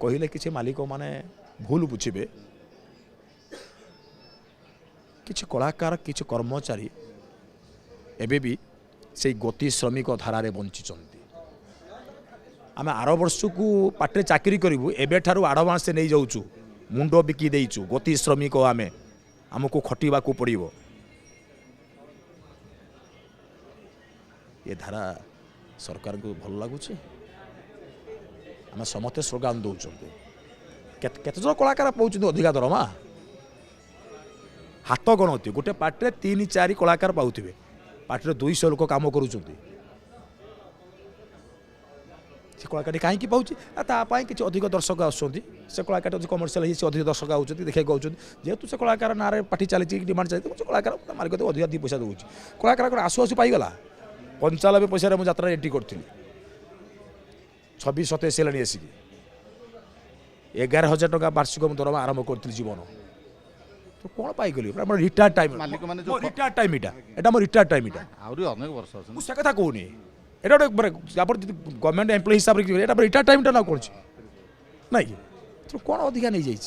कहले कि मालिक माने भूल बुझे किसी कलाकार किसी कर्मचारी एबे भी से गति श्रमिक धारे बंची आम आर वर्ष को पाटे चाकरी करूँ एबेठारू आडभांस नहीं जाऊँ मुंड बिकी देचु गति श्रमिक आमे आमको खटिबा को पड़ो ये धारा सरकार को भल लगुच आम समस्ते स्लोगान दौरान केत जन कलाकार पाँच अधिका दरमा हाथ गणती गोटे पार्टी 3-4 कलाकार पाऊे पार्टी 200 लोक कम कर कलाकार कहीं पाँच किसी अधिक दर्शक आसुँच से कलाकार कमर्शियल ही अधिक दर्शक आउट देखा आउट जेहेतु से कलाकार ना पार्टी चली डिमांड चलती कलाकार मालिक अधिक 2 पैसा दूसरी कलाकार आसु आसु पाईगला 95 पैसा मुझे यात्रा एंट्री करी 26-27 है आसिक 11,000 टका वार्षिक दरमा आरंभ करी जीवन तो कौन पाईगली रिटायर टाइम रिटायर टाइम यहाँ मोर रिटायर टाइम यहाँ से कथा कहूनी ये गोटे गवर्नमेंट एम्प्लॉय हिसाब से रिटायर टाइम ना कौन ना कि कौन अधिका नहीं जाइए।